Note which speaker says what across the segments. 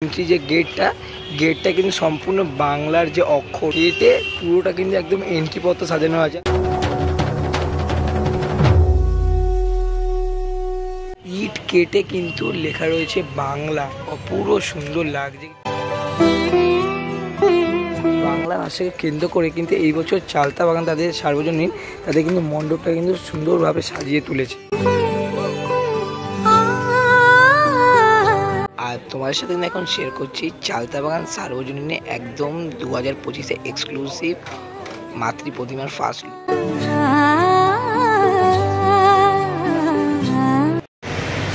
Speaker 1: Entry যে গেটটা কিন্তু সম্পূর্ণ বাংলার যে অক্ষর গেটে পুরোটা কিন্তু একদম এন্ট্রি পত্র সাজানো আছে। ইট কেটে কিন্তু লেখা রয়েছে বাংলা, অপূর্ব সুন্দর লাগছে। বাংলা ভাষাকে কেন্দ্র করে কিন্তু এই বছর চালতা বাগান তাদের সার্বজনীন তাদের কিন্তু মণ্ডপটা কিন্তু সুন্দরভাবে সাজিয়ে তুলেছে। আর তোমাদের সাথে কিন্তু এখন শেয়ার করছি চালতা বাগান সার্বজনীনে একদম 2025-এ এক্সক্লুসিভ মাতৃ প্রতিমার first look.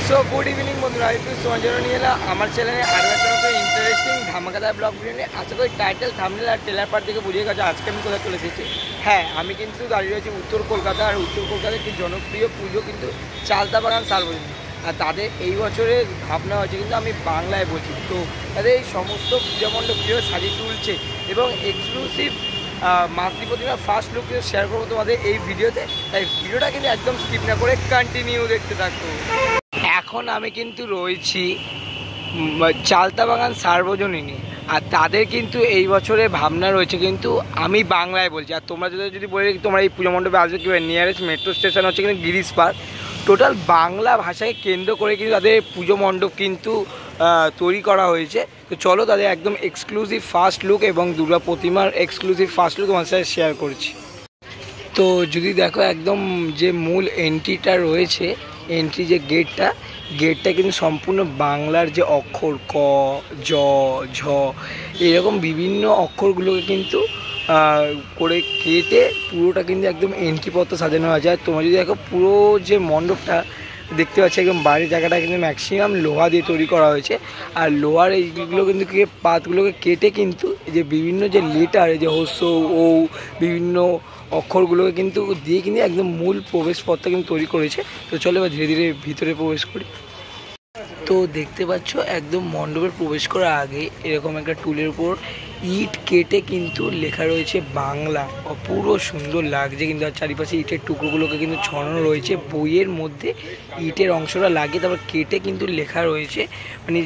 Speaker 1: So good evening বন্ধুরা, তোমার জন্য নিয়ে এলাম আমার চ্যানেলে আরও একটা নতুন ইন্টারেস্টিং ধামাকাদার ব্লগ ভিডিও নিয়ে। আশা করি টাইটেল থাম্বনেল আর ট্রেলার পার্ট থেকে বুঝিয়ে গেছে আজকে আমি কোথায় চলে এসেছি। হ্যাঁ, আমি কিন্তু দাঁড়িয়ে রয়েছি উত্তর কলকাতা, আর উত্তর কলকাতার একটি জনপ্রিয় পুজো কিন্তু চালতা বাগান সার্বজনীন। আর তাদের এই বছরের ভাবনা হয়েছে কিন্তু আমি বাংলায় বলছি, তো তাদের এই সমস্ত পূজা মণ্ডপ কীভাবে সাজিয়ে তুলছে এবং এক্সক্লুসিভ মাতৃ প্রতিমার ফার্স্ট লুক শেয়ার করবো তোমাদের এই ভিডিওতে। তাই ভিডিওটা কিন্তু একদম স্কিপ না করে কন্টিনিউ দেখতে থাকবো। এখন আমি কিন্তু রয়েছি চালতা বাগান সার্বজনীনে, আর তাদের কিন্তু এই বছরের ভাবনা রয়েছে কিন্তু আমি বাংলায় বলছি। আর তোমরা যদি বলে তোমরা এই পুজো মণ্ডপে আসবে কীভাবে, নিয়ারেস্ট মেট্রো স্টেশন হচ্ছে কিন্তু গিরিশ পার্ক। টোটাল বাংলা ভাষাকে কেন্দ্র করে কিন্তু তাদের পুজো মণ্ডপ কিন্তু তৈরি করা হয়েছে। তো চলো তাদের একদম এক্সক্লুসিভ ফার্স্ট লুক এবং দুর্গা প্রতিমার এক্সক্লুসিভ ফার্স্ট লুক তোমার সাথে শেয়ার করছি। তো যদি দেখো একদম যে মূল এন্ট্রিটা রয়েছে, এন্ট্রি যে গেটটা কিন্তু সম্পূর্ণ বাংলার যে অক্ষর ক, জ, ঝ এরকম বিভিন্ন অক্ষরগুলোকে কিন্তু করে কেটে পুরোটা কিন্তু একদম এন্ট্রি পত্র সাজানো আছে। আর তোমরা যদি দেখো পুরো যে মণ্ডপটা দেখতে পাচ্ছি একদম বাইরের জায়গাটা কিন্তু ম্যাক্সিমাম লোহা দিয়ে তৈরি করা হয়েছে। আর লোহার এইগুলো কিন্তু পাতগুলোকে কেটে কিন্তু যে বিভিন্ন যে লেটার, যে হস্য ও বিভিন্ন অক্ষরগুলোকে কিন্তু দিয়ে কিন্তু একদম মূল প্রবেশপথটা কিন্তু তৈরি করেছে। তো চলো এবার ধীরে ধীরে ভিতরে প্রবেশ করি। তো দেখতে পাচ্ছ একদম মণ্ডপের প্রবেশ করার আগে এরকম একটা টুলের উপর ইট কেটে কিন্তু লেখা রয়েছে বাংলা, অপূর্ব সুন্দর লাগছে কিন্তু। আর চারিপাশে ইটের টুকরোগুলোকে কিন্তু ছড়ানো রয়েছে, বইয়ের মধ্যে ইটের অংশটা লাগিয়ে তারপর কেটে কিন্তু লেখা রয়েছে, মানে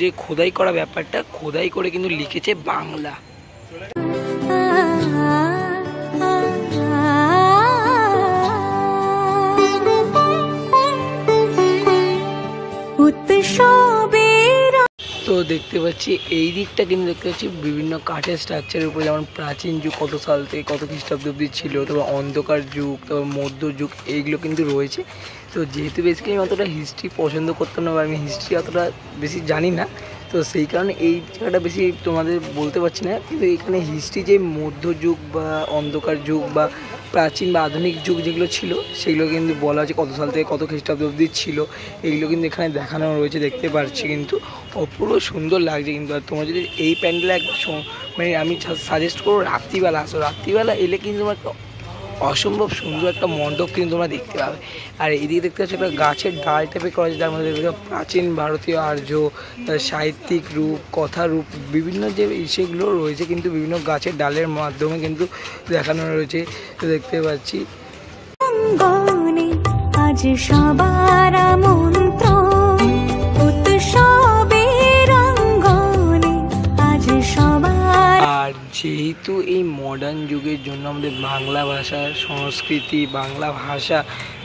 Speaker 1: যে খোদাই করা ব্যাপারটা খোদাই করে কিন্তু লিখেছে বাংলা। তো দেখতে পাচ্ছি এই দিকটা কিন্তু দেখতে পাচ্ছি বিভিন্ন কাঠের স্ট্রাকচারের উপরে, যেমন প্রাচীন যুগ কত সাল থেকে কত খ্রিস্টাব্দ অব্দি ছিল, তারপর অন্ধকার যুগ, তারপর মধ্যযুগ, এইগুলো কিন্তু রয়েছে। তো যেহেতু বেসিক্যালি আমি অতটা হিস্ট্রি পছন্দ করতাম না বা আমি হিস্ট্রি অতটা বেশি জানি না, তো সেই কারণে এই জায়গাটা বেশি তোমাদের বলতে পারছি না। কিন্তু এখানে হিস্ট্রি যে মধ্যযুগ বা অন্ধকার যুগ বা প্রাচীন বা আধুনিক যুগ যেগুলো ছিল সেগুলো কিন্তু বলা হচ্ছে কত সাল থেকে কত খ্রিস্টাব্দ অব্দি ছিল, এগুলো কিন্তু এখানে দেখানো রয়েছে, দেখতে পাচ্ছি কিন্তু অপূর্ব সুন্দর লাগছে কিন্তু। আর তোমরা যদি এই প্যান্ডেলে একদম মানে আমি সাজেস্ট করবো রাত্রিবেলা আসো, রাত্রিবেলা এলে কিন্তু একটা অসম্ভব সুন্দর একটা মণ্ডপ কিন্তু তোমরা দেখতে পাবে। আর এদিকে দেখতে পাচ্ছি একটা গাছের ডাল টাইপের করা আছে, যার মধ্যে প্রাচীন ভারতীয় আর্য সাহিত্যিক রূপ, কথা রূপ বিভিন্ন যে সেগুলো রয়েছে কিন্তু বিভিন্ন গাছের ডালের মাধ্যমে কিন্তু দেখানো রয়েছে। তো দেখতে পাচ্ছি আজ সবার আমন্ত্রণ উৎসবের অঙ্গনে আজ সবার। আর যেহেতু এই মডার্ন যুগের জন্য আমাদের বাংলা ভাষা সংস্কৃতি বাংলা ভাষা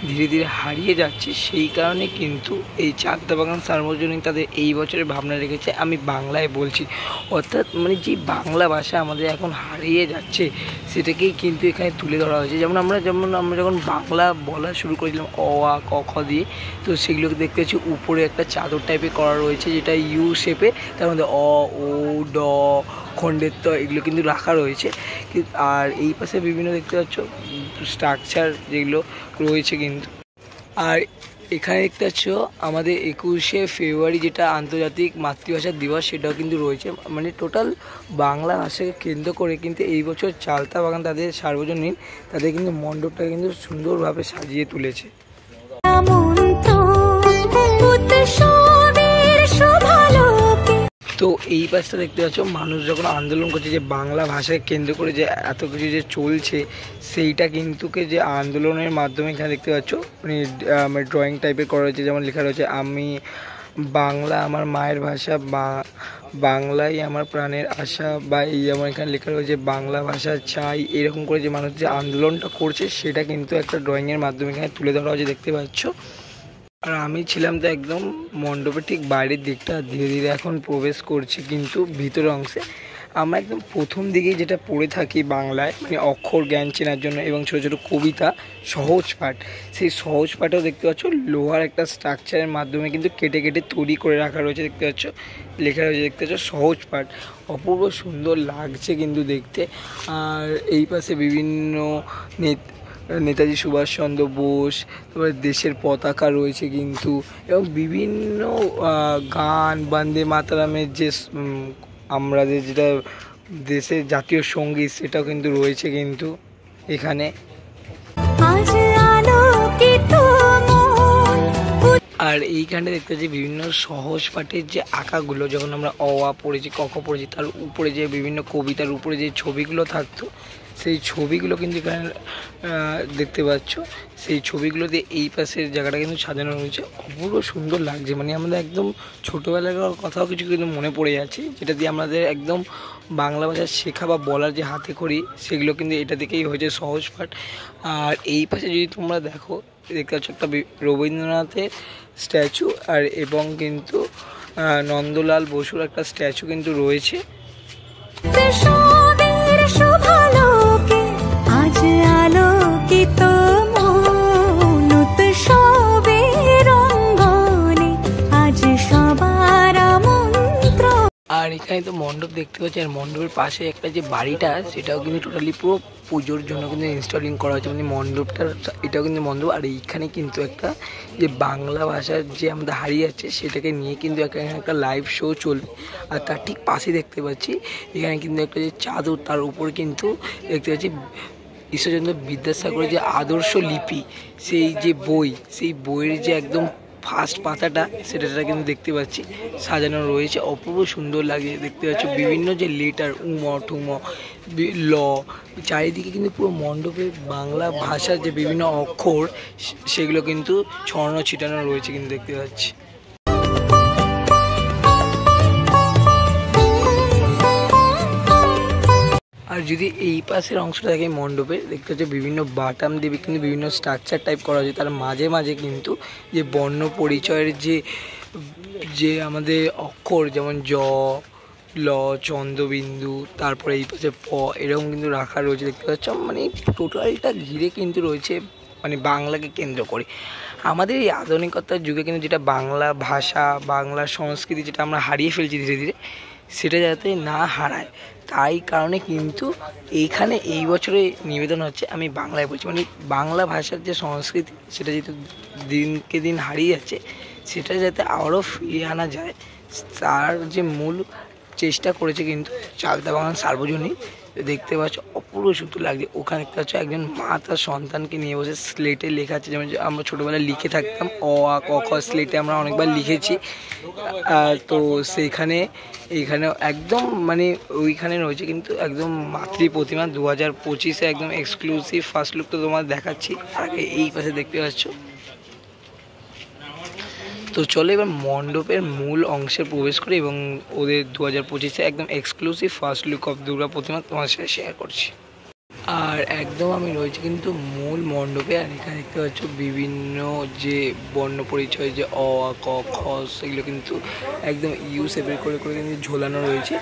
Speaker 1: ধীরে ধীরে হারিয়ে যাচ্ছে, সেই কারণে কিন্তু এই চালতা বাগান সার্বজনীন তাদের এই বছরের ভাবনা রেখেছে আমি বাংলায় বলছি। অর্থাৎ মানে যে বাংলা ভাষা আমাদের এখন হারিয়ে যাচ্ছে সেটাকেই কিন্তু এখানে তুলে ধরা হয়েছে। যেমন আমরা যখন বাংলা বলা শুরু করেছিলাম অ আ ক খ দিয়ে, তো সেগুলোকে দেখতে পাচ্ছি উপরে একটা চাদর টাইপের করা রয়েছে যেটা ইউ শেপে, তার মধ্যে অ ও ড খণ্ডের ত এগুলো কিন্তু রাখা রয়েছে। আর এই পাশে বিভিন্ন দেখতে পাচ্ছ স্ট্রাকচার যেগুলো রয়েছে কিন্তু। আর এখানে দেখতে পাচ্ছ আমাদের 21শে ফেব্রুয়ারি যেটা আন্তর্জাতিক মাতৃভাষা দিবস সেটাও কিন্তু রয়েছে। মানে টোটাল বাংলা ভাষাকে কেন্দ্র করে কিন্তু এই বছর চালতা বাগান তাদের সার্বজনীন তাদের কিন্তু মণ্ডপটা কিন্তু সুন্দরভাবে সাজিয়ে তুলেছে। তো এই পাশটা দেখতে পাচ্ছ মানুষ যখন আন্দোলন করছে যে বাংলা ভাষাকে কেন্দ্র করে যে এত কিছু যে চলছে সেইটা কিন্তু যে আন্দোলনের মাধ্যমে এখানে দেখতে পাচ্ছ মানে ড্রয়িং টাইপের করা হয়েছে, যেমন লেখা রয়েছে আমি বাংলা আমার মায়ের ভাষা, বাংলাই আমার প্রাণের আশা, বা এই যেমন এখানে লেখা রয়েছে বাংলা ভাষা চাই, এরকম করে যে মানুষ যে আন্দোলনটা করছে সেটা কিন্তু একটা ড্রয়িংয়ের মাধ্যমে এখানে তুলে ধরা হয়েছে, দেখতে পাচ্ছ। আর আমি ছিলাম তো একদম মণ্ডপের ঠিক বাইরের দিকটা, ধীরে ধীরে এখন প্রবেশ করছি কিন্তু ভিতরের অংশে। আমরা একদম প্রথম দিকেই যেটা পড়ে থাকি বাংলায়, মানে অক্ষর জ্ঞান চেনার জন্য এবং ছোটো ছোটো কবিতা, সহজ পাঠ, সেই সহজ পাঠেও দেখতে পাচ্ছ লোহার একটা স্ট্রাকচারের মাধ্যমে কিন্তু কেটে কেটে তৈরি করে রাখা রয়েছে, দেখতে পাচ্ছ লেখা রয়েছে, দেখতে পাচ্ছ সহজ পাঠ। অপূর্ব সুন্দর লাগছে কিন্তু দেখতে। আর এই পাশে বিভিন্ন নেতাজি সুভাষচন্দ্র বোস, তারপরে দেশের পতাকা রয়েছে কিন্তু, এবং বিভিন্ন গান, বন্দে মাতরমের যে আমাদের যেটা দেশের জাতীয় সঙ্গীত সেটাও কিন্তু রয়েছে কিন্তু এখানে। আর এইখানে দেখতে পাচ্ছি বিভিন্ন সহজ পাঠের যে আঁকাগুলো, যখন আমরা অ আ পড়েছি, ক খ পড়েছি, তার উপরে যে বিভিন্ন কবিতার উপরে যে ছবিগুলো থাকতো, সেই ছবিগুলো কিন্তু এখানে দেখতে পাচ্ছ। সেই ছবিগুলো দিয়ে এই পাশের জায়গাটা কিন্তু সাজানো রয়েছে, অপূর্ব সুন্দর লাগছে। মানে আমাদের একদম ছোটোবেলার কথাও কিছু কিন্তু মনে পড়ে যাচ্ছে, যেটা দিয়ে আমাদের একদম বাংলা ভাষা শেখা বা বলার যে হাতে করি, সেগুলো কিন্তু এটা থেকেই হয়েছে সহজ পাঠ। আর এই পাশে যদি তোমরা দেখো, দেখতে পাচ্ছ একটা রবীন্দ্রনাথের স্ট্যাচু, আর এবং কিন্তু নন্দলাল বসুর একটা স্ট্যাচু কিন্তু রয়েছে। আর এখানে তো মণ্ডপ দেখতে পাচ্ছি, আর মণ্ডপের পাশে একটা যে বাড়িটা, সেটাও কিন্তু টোটালি পুরো পুজোর জন্য কিন্তু ইনস্টলিং করা হয়েছে, মানে মণ্ডপটা এটাও কিন্তু মণ্ডপ। আর এইখানে কিন্তু একটা যে বাংলা ভাষার যে আমাদের হারিয়ে যাচ্ছে সেটাকে নিয়ে কিন্তু একটা লাইভ শো চলবে। আর তার ঠিক পাশে দেখতে পাচ্ছি এখানে কিন্তু একটা যে চাদর, তার উপরে কিন্তু দেখতে পাচ্ছি ঈশ্বরচন্দ্র বিদ্যাসাগরের যে আদর্শ লিপি, সেই যে বই, সেই বইয়ের যে একদম ফার্স্ট পাতাটা, সেটা কিন্তু দেখতে পাচ্ছি সাজানো রয়েছে, অপূর্ব সুন্দর লাগে। দেখতে পাচ্ছ বিভিন্ন যে লেটার, উম ঠুম ল, চারিদিকে কিন্তু পুরো মণ্ডপে বাংলা ভাষার যে বিভিন্ন অক্ষর, সেগুলো কিন্তু ছড়ানো ছিটানো রয়েছে কিন্তু দেখতে পাচ্ছি। আর যদি এই পাশের অংশটা থাকে মণ্ডপে, দেখতে হচ্ছে বিভিন্ন বাটাম দিয়ে কিন্তু বিভিন্ন স্ট্রাকচার টাইপ করা হয়েছে, তার মাঝে মাঝে কিন্তু যে বর্ণ পরিচয়ের যে আমাদের অক্ষর, যেমন জ, ল, চন্দ্রবিন্দু, তারপরে এই পাশে প, এরকম কিন্তু রাখা রয়েছে, দেখতে পাচ্ছ। মানে টোটালটা ঘিরে কিন্তু রয়েছে মানে বাংলাকে কেন্দ্র করে। আমাদের এই আধুনিকতার যুগে কিন্তু যেটা বাংলা ভাষা, বাংলা সংস্কৃতি, যেটা আমরা হারিয়ে ফেলছি ধীরে ধীরে, সেটা যাতে না হারায়, তাই কারণে কিন্তু এইখানে এই বছরে নিবেদন হচ্ছে, আমি বাংলায় বলছি, মানে বাংলা ভাষার যে সংস্কৃতি, সেটা যেহেতু দিনকে দিন হারিয়ে যাচ্ছে, সেটা যাতে আবারও ফিরিয়ে আনা যায়, তার যে মূল চেষ্টা করেছে কিন্তু চালতা বাগান সার্বজনীন। দেখতে পাচ্ছ অপূর্ব সুন্দর লাগছে। ওখানে দেখতে পাচ্ছ একজন মা তার সন্তানকে নিয়ে বসে স্লেটে লেখা আছে, যেমন আমরা ছোটোবেলায় লিখে থাকতাম অ আ ক খ, স্লেটে আমরা অনেকবার লিখেছি। তো সেইখানে এইখানে একদম মানে ওইখানে রয়েছে কিন্তু একদম মাতৃ প্রতিমা 2025-এ একদম এক্সক্লুসিভ ফার্স্ট লুক তো তোমার দেখাচ্ছি। আগে এই পাশে দেখতে পাচ্ছ। তো চলো এবার মণ্ডপের মূল অংশে প্রবেশ করি এবং ওদের 2025-এ একদম exclusive first look of Durga প্রতিমা তোমার সাথে শেয়ার করছি। আর একদম আমি রয়েছি কিন্তু মূল মণ্ডপে। আর এখানে দেখতে পাচ্ছ বিভিন্ন যে বর্ণ পরিচয়, যে অ আ ক খ, সেগুলো কিন্তু একদম ইউ শেপের করে করে কিন্তু ঝোলানো রয়েছে।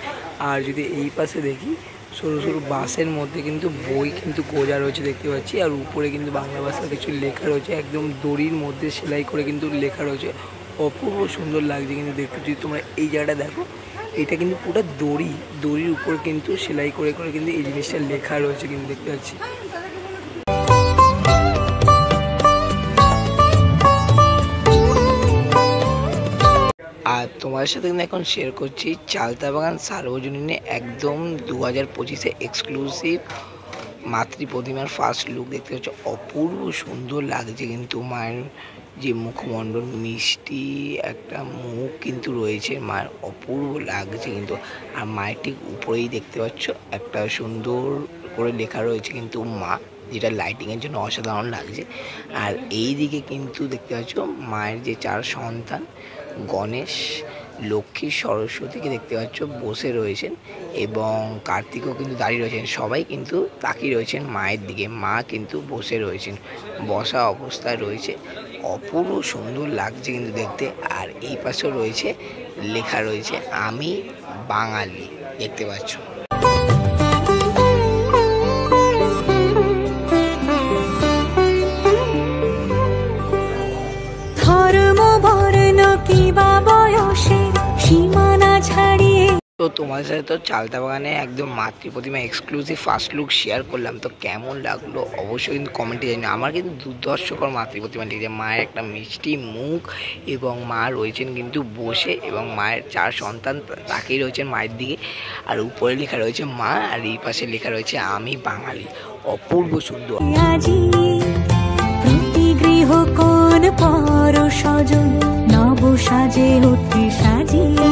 Speaker 1: আর যদি এই পাশে দেখি, সরু সরু বাঁশের মধ্যে কিন্তু বই কিন্তু গোজা রয়েছে দেখতে পাচ্ছি। আর উপরে কিন্তু বাংলা ভাষার কিছু লেখা রয়েছে, একদম দড়ির মধ্যে সেলাই করে কিন্তু লেখা রয়েছে, অপূর্ব সুন্দর লাগছে কিন্তু দেখতে। যদি তোমরা এই জায়গাটা দেখো, এটা কিন্তু পুরো দড়ির উপর কিন্তু সেলাই করে করে কিন্তু এই জিনিসটা লেখা রয়েছে কিন্তু দেখতে পাচ্ছি। আর তোমাদের সাথে কিন্তু এখন শেয়ার করছি চালতা বাগান সার্বজনীনে একদম 2025-এ এক্সক্লুসিভ মাতৃ প্রতিমার ফার্স্ট লুক। দেখতে পাচ্ছ অপূর্ব সুন্দর লাগছে কিন্তু মায়ের যে মুখমণ্ডল, মিষ্টি একটা মুখ কিন্তু রয়েছে মায়ের, অপূর্ব লাগছে কিন্তু। আর মায়ের ঠিক উপরেই দেখতে পাচ্ছ একটা সুন্দর করে লেখা রয়েছে কিন্তু মা, যেটা লাইটিংয়ের জন্য অসাধারণ লাগছে। আর এই দিকে কিন্তু দেখতে পাচ্ছ মায়ের যে 4 সন্তান, গণেশ, লক্ষ্মী, সরস্বতীকে দেখতে পাচ্ছ বসে রয়েছেন এবং কার্তিকও কিন্তু দাঁড়িয়ে রয়েছেন। সবাই কিন্তু তাকিয়ে রয়েছেন মায়ের দিকে। মা কিন্তু বসে রয়েছেন, বসা অবস্থায় রয়েছে। অপূর্ব সুন্দর লাগছে কিন্তু দেখতে। আর এই পাশেও রয়েছে, লেখা রয়েছে আমি বাঙালি, দেখতে পাচ্ছ। তো তোমাদের সাথে তো চালতা বাগানে একদম মাতৃ প্রতিমা এক্সক্লুসিভ ফার্স্ট লুক শেয়ার করলাম। তো কেমন লাগলো অবশ্যই কিন্তু কমেন্টে জানি। আমার কিন্তু দুর্দর্শকর মাতৃ প্রতিমা লিখেছে। মায়ের একটা মিষ্টি মুখ এবং মা রয়েছেন কিন্তু বসে এবং মায়ের 4 সন্তান তাকিয়ে রয়েছেন মায়ের দিকে। আর উপরে লেখা রয়েছে মা, আর এই পাশে লেখা রয়েছে আমি বাঙালি। অপূর্ব সুন্দর। গৃহ কোন পর সজন নব সাজে উঠে সাজিয়ে